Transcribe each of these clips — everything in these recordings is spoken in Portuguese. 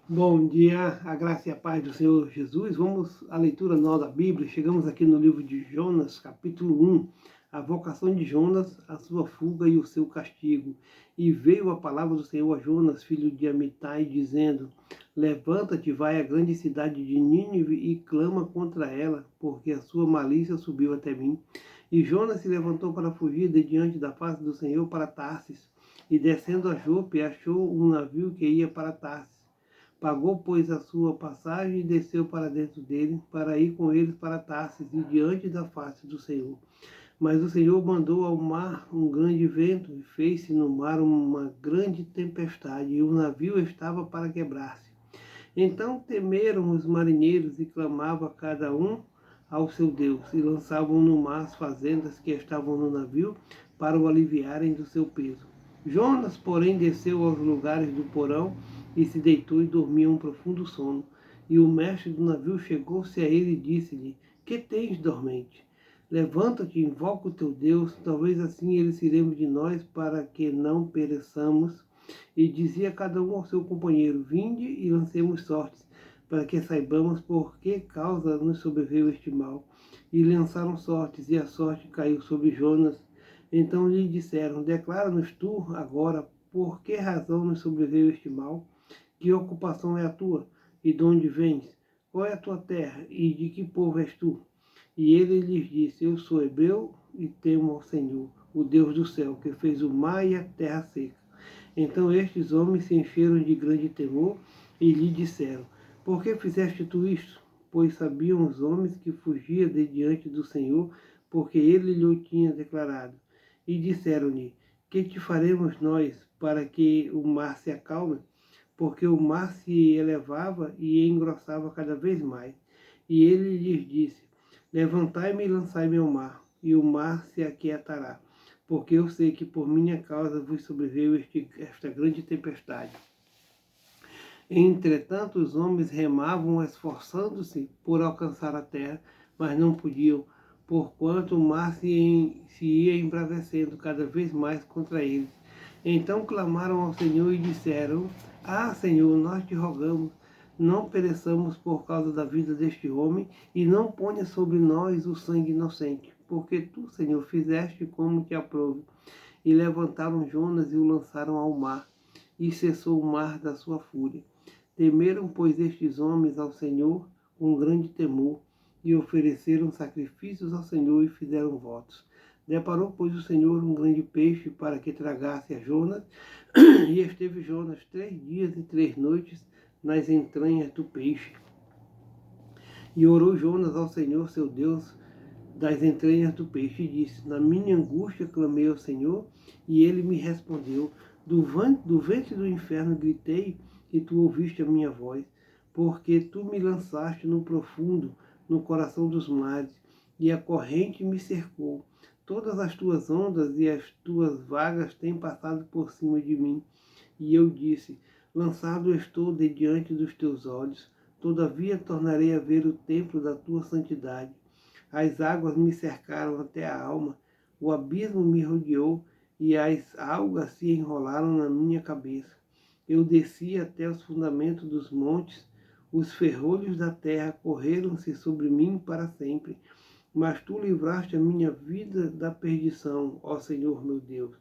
Bom dia, a graça e a paz do Senhor Jesus. Vamos à leitura nova da Bíblia. Chegamos aqui no livro de Jonas, capítulo 1, a vocação de Jonas, a sua fuga e o seu castigo. E veio a palavra do Senhor a Jonas, filho de Amitai, dizendo: Levanta-te, vai à grande cidade de Nínive e clama contra ela, porque a sua malícia subiu até mim. E Jonas se levantou para fugir de diante da face do Senhor para Tarsis, e descendo a Jope, achou um navio que ia para Tarsis. Pagou, pois, a sua passagem e desceu para dentro dele, para ir com eles para Tarsis e diante da face do Senhor. Mas o Senhor mandou ao mar um grande vento e fez-se no mar uma grande tempestade, e o navio estava para quebrar-se. Então temeram os marinheiros e clamavam cada um ao seu Deus, e lançavam no mar as fazendas que estavam no navio para o aliviarem do seu peso. Jonas, porém, desceu aos lugares do porão e se deitou e dormia um profundo sono. E o mestre do navio chegou-se a ele e disse-lhe: Que tens, dormente? Levanta-te e invoca o teu Deus, talvez assim ele se lembre de nós, para que não pereçamos. E dizia cada um ao seu companheiro: Vinde e lancemos sortes, para que saibamos por que causa nos sobreveio este mal. E lançaram sortes, e a sorte caiu sobre Jonas. Então lhe disseram: Declara-nos tu agora por que razão nos sobreveio este mal. Que ocupação é a tua? E de onde vens? Qual é a tua terra? E de que povo és tu? E ele lhes disse: Eu sou hebreu e temo ao Senhor, o Deus do céu, que fez o mar e a terra seca. Então estes homens se encheram de grande temor e lhe disseram: Por que fizeste tu isto? Pois sabiam os homens que fugia de diante do Senhor, porque ele lhe tinha declarado. E disseram-lhe: Que te faremos nós para que o mar se acalme? Porque o mar se elevava e engrossava cada vez mais. E ele lhes disse: Levantai-me e lançai-me ao mar, e o mar se aquietará, porque eu sei que por minha causa vos sobreveio esta grande tempestade. Entretanto, os homens remavam, esforçando-se por alcançar a terra, mas não podiam, porquanto o mar se ia embravecendo cada vez mais contra eles. Então clamaram ao Senhor e disseram: Senhor, nós te rogamos, não pereçamos por causa da vida deste homem, e não ponha sobre nós o sangue inocente, porque tu, Senhor, fizeste como te aprouve. E levantaram Jonas e o lançaram ao mar, e cessou o mar da sua fúria. Temeram, pois, estes homens ao Senhor com grande temor, e ofereceram sacrifícios ao Senhor e fizeram votos. Deparou, pois, o Senhor um grande peixe para que tragasse a Jonas, e esteve Jonas 3 dias e 3 noites nas entranhas do peixe. E orou Jonas ao Senhor, seu Deus, das entranhas do peixe, e disse: Na minha angústia clamei ao Senhor, e ele me respondeu. Do ventre do inferno gritei, e tu ouviste a minha voz, porque tu me lançaste no profundo, no coração dos mares, e a corrente me cercou. Todas as tuas ondas e as tuas vagas têm passado por cima de mim. E eu disse: Lançado estou de diante dos teus olhos, todavia tornarei a ver o templo da tua santidade. As águas me cercaram até a alma, o abismo me rodeou, e as algas se enrolaram na minha cabeça. Eu desci até os fundamentos dos montes, os ferrolhos da terra correram-se sobre mim para sempre. Mas tu livraste a minha vida da perdição, ó Senhor meu Deus.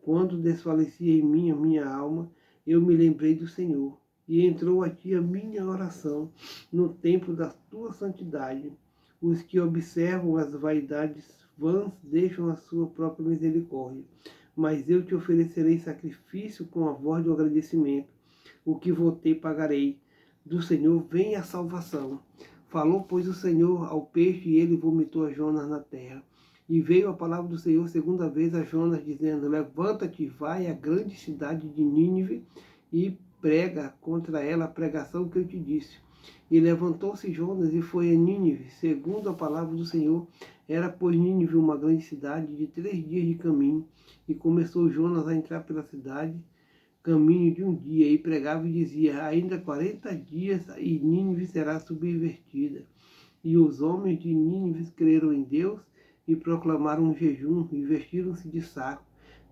Quando desfalecia em mim a minha alma, eu me lembrei do Senhor, e entrou a ti a minha oração no templo da tua santidade. Os que observam as vaidades vãs deixam a sua própria misericórdia. Mas eu te oferecerei sacrifício com a voz do agradecimento. O que votei pagarei. Do Senhor vem a salvação. Falou, pois, o Senhor ao peixe, e ele vomitou a Jonas na terra. E veio a palavra do Senhor segunda vez a Jonas, dizendo: Levanta-te, vai à grande cidade de Nínive e prega contra ela a pregação que eu te disse. E levantou-se Jonas e foi a Nínive, segundo a palavra do Senhor. Era, pois, Nínive uma grande cidade de 3 dias de caminho. E começou Jonas a entrar pela cidade, caminho de um dia, e pregava e dizia: Ainda 40 dias e Nínive será subvertida. E os homens de Nínive creram em Deus e proclamaram um jejum, e vestiram-se de saco,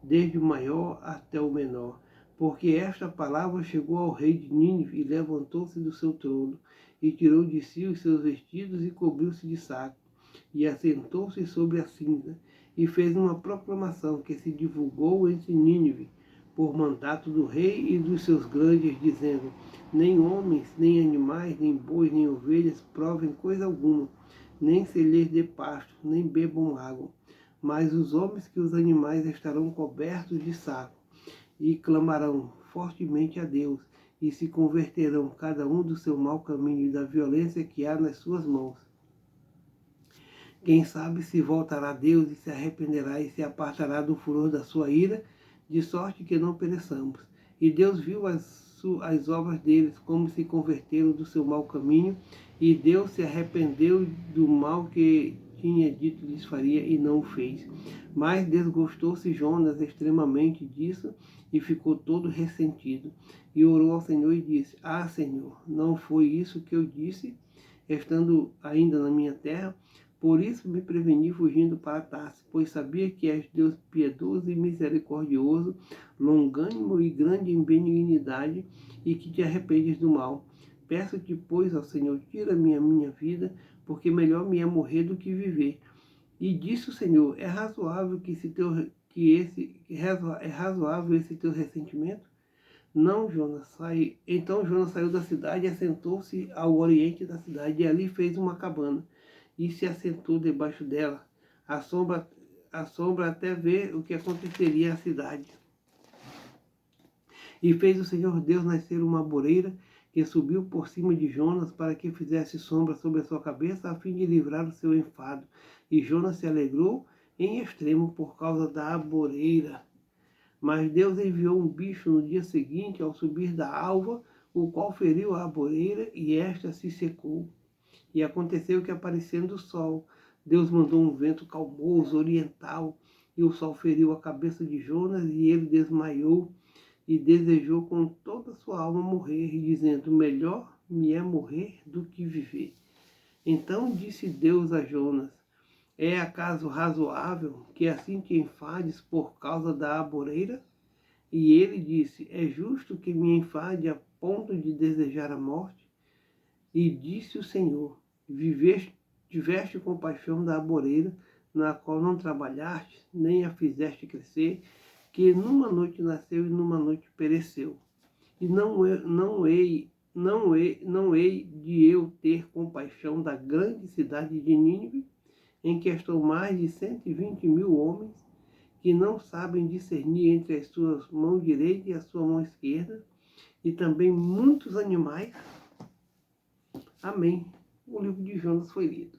desde o maior até o menor. porque esta palavra chegou ao rei de Nínive e levantou-se do seu trono, e tirou de si os seus vestidos e cobriu-se de saco, e assentou-se sobre a cinza, e fez uma proclamação que se divulgou entre Nínive, por mandato do rei e dos seus grandes, dizendo: nem homens, nem animais, nem bois, nem ovelhas provem coisa alguma, nem se lhes dê pasto, nem bebam água. Mas os homens que os animais estarão cobertos de saco, e clamarão fortemente a Deus, e se converterão cada um do seu mau caminho e da violência que há nas suas mãos. Quem sabe se voltará a Deus e se arrependerá e se apartará do furor da sua ira, de sorte que não pereçamos. E Deus viu as obras deles, como se converteram do seu mau caminho, e Deus se arrependeu do mal que tinha dito lhes faria e não o fez. Mas desgostou-se Jonas extremamente disso e ficou todo ressentido. E orou ao Senhor e disse: Ah, Senhor, não foi isso que eu disse, estando ainda na minha terra? Por isso me preveni fugindo para Tarsis, pois sabia que és Deus piedoso e misericordioso, longânimo e grande em benignidade, e que te arrependes do mal. Peço-te, pois, ao Senhor, tira-me a minha vida, porque melhor me é morrer do que viver. E disse o Senhor: é razoável esse teu ressentimento? Não, Jonas, sai. Então Jonas saiu da cidade e assentou-se ao oriente da cidade, e ali fez uma cabana, e se assentou debaixo dela, à sombra até ver o que aconteceria à cidade. E fez o Senhor Deus nascer uma amoreira, que subiu por cima de Jonas, para que fizesse sombra sobre a sua cabeça, a fim de livrar o seu enfado. E Jonas se alegrou em extremo por causa da amoreira. Mas Deus enviou um bicho no dia seguinte, ao subir da alva, o qual feriu a amoreira, e esta se secou. E aconteceu que, aparecendo o sol, Deus mandou um vento calmoso, oriental, e o sol feriu a cabeça de Jonas, e ele desmaiou, e desejou com toda a sua alma morrer, dizendo: melhor me é morrer do que viver. Então disse Deus a Jonas: é acaso razoável que assim te enfades por causa da amoreira? E ele disse: é justo que me enfade a ponto de desejar a morte? E disse o Senhor: tiveste compaixão da amoreira, na qual não trabalhaste, nem a fizeste crescer, que numa noite nasceu e numa noite pereceu. E não hei de eu ter compaixão da grande cidade de Nínive, em que estão mais de 120.000 homens, que não sabem discernir entre as suas mãos direita e a sua mão esquerda, e também muitos animais. Amém. O livro de Jonas foi lido.